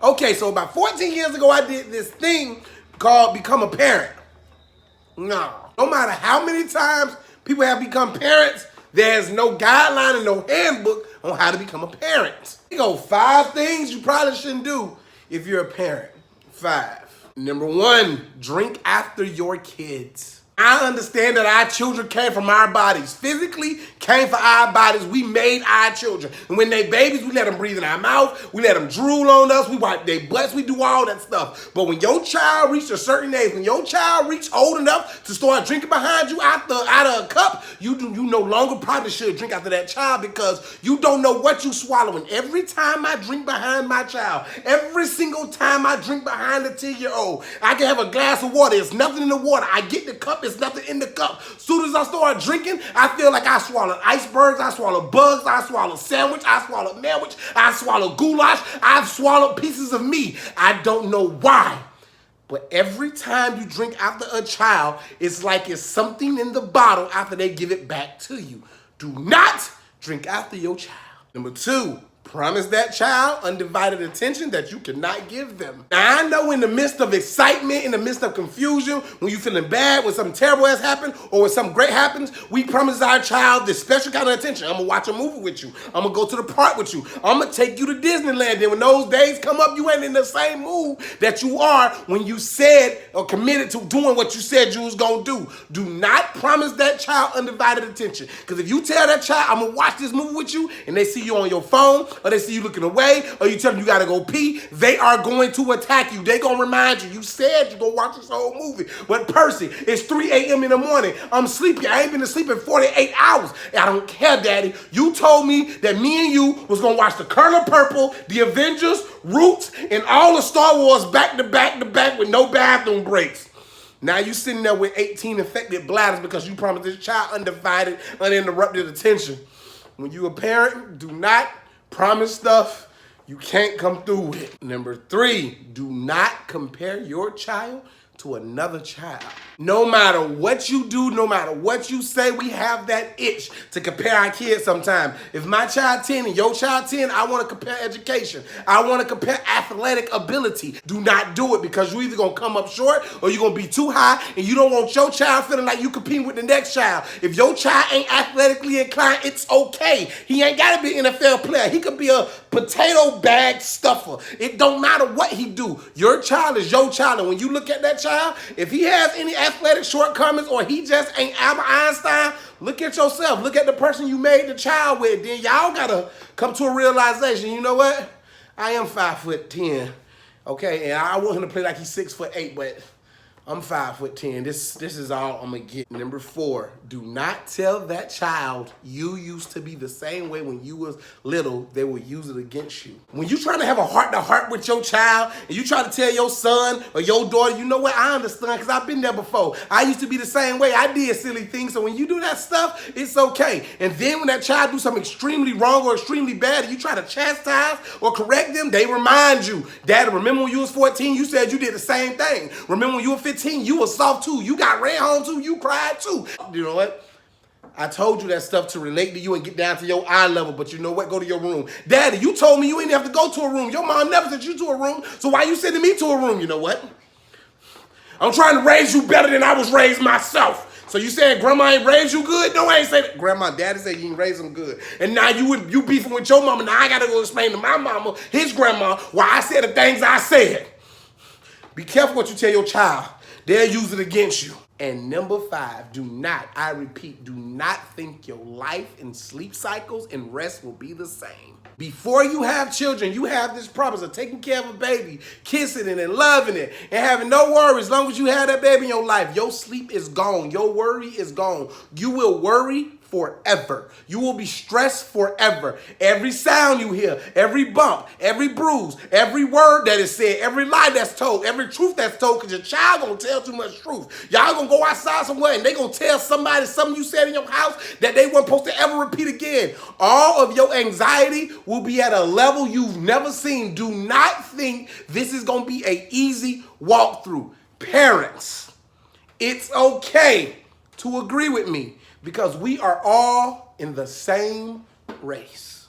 Okay, so about 14 years ago, I did this thing called Become a Parent. No matter how many times people have become parents, there's no guideline and no handbook on how to become a parent. Here go 5 things you probably shouldn't do if you're a parent. 5. Number 1, drink after your kids. I understand that our children came from our bodies. Physically, came from our bodies. We made our children. And when they babies, we let them breathe in our mouth. We let them drool on us. We wipe their butts. We do all that stuff. But when your child reaches a certain age, when your child reaches old enough to start drinking behind you out of a cup, you no longer probably should drink after that child because you don't know what you swallowing. Every time I drink behind my child, every single time I drink behind the 10-year-old, I can have a glass of water. It's nothing in the water. I get the cup. It's nothing in the cup. Soon as I start drinking, I feel like I swallowed icebergs, I swallowed bugs, I swallowed sandwich, I swallowed sandwich, I swallowed goulash, I've swallowed pieces of me. I don't know why. But every time you drink after a child, it's like it's something in the bottle after they give it back to you. Do not drink after your child. Number 2, promise that child undivided attention that you cannot give them. Now, I know in the midst of excitement, in the midst of confusion, when you're feeling bad, when something terrible has happened, or when something great happens, we promise our child this special kind of attention. I'm going to watch a movie with you. I'm going to go to the park with you. I'm going to take you to Disneyland. Then when those days come up, you ain't in the same mood that you are when you said or committed to doing what you said you was going to do. Do not promise that child undivided attention. Because if you tell that child, I'm going to watch this movie with you, and they see you on your phone, or they see you looking away, or you tell them you gotta go pee, they are going to attack you. They gonna remind you, you said you're gonna watch this whole movie. But Percy, it's 3 a.m. in the morning. I'm sleepy. I ain't been asleep in 48 hours. I don't care, Daddy. You told me that me and you was gonna watch The Color Purple, The Avengers, Roots, and all of Star Wars back to back to back with no bathroom breaks. Now you sitting there with 18 infected bladders because you promised this child undivided, uninterrupted attention. When you a parent, do not promise stuff you can't come through with. Number 3, do not compare your child to another child. No matter what you do, no matter what you say, we have that itch to compare our kids sometimes. If my child 10 and your child 10, I want to compare education. I want to compare athletic ability. Do not do it because you're either going to come up short or you're going to be too high and you don't want your child feeling like you competing with the next child. If your child ain't athletically inclined, it's okay. He ain't got to be an NFL player. He could be a potato bag stuffer. It don't matter what he do. Your child is your child, and when you look at that child, if he has any athletic shortcomings or he just ain't Albert Einstein, look at yourself. Look at the person you made the child with. Then y'all gotta come to a realization. You know what? I am 5'10", okay, and I want him to play like he's 6'8", but I'm 5'10". This is all I'm gonna get. Number 4, do not tell that child you used to be the same way when you was little. They will use it against you. When you trying to have a heart-to-heart with your child and you try to tell your son or your daughter, you know what, I understand because I've been there before. I used to be the same way. I did silly things. So when you do that stuff, it's okay. And then when that child do something extremely wrong or extremely bad and you try to chastise or correct them, they remind you, Daddy, remember when you was 14, you said you did the same thing. Remember when you were 15, you were soft too. You got ran home too. You cried too. You know what? I told you that stuff to relate to you and get down to your eye level, but you know what? Go to your room. Daddy, you told me you ain't have to go to a room. Your mom never sent you to a room, so why you sending me to a room? You know what? I'm trying to raise you better than I was raised myself. So you saying grandma ain't raised you good? No, I ain't saying that. Grandma, daddy said you ain't raised him good. And now you beefing with your mama. Now I gotta go explain to my mama, his grandma, why I said the things I said. Be careful what you tell your child. They'll use it against you. And number 5, do not, I repeat, do not think your life and sleep cycles and rest will be the same. Before you have children, you have this promise of taking care of a baby, kissing it and loving it, and having no worries. As long as you have that baby in your life, your sleep is gone. Your worry is gone. You will worry forever. You will be stressed forever. Every sound you hear, every bump, every bruise, every word that is said, every lie that's told, every truth that's told, because your child gonna tell too much truth. Y'all gonna go outside somewhere and they gonna tell somebody something you said in your house that they weren't supposed to ever repeat again. All of your anxiety will be at a level you've never seen. Do not think this is gonna be an easy walkthrough. Parents, it's okay to agree with me, because we are all in the same race.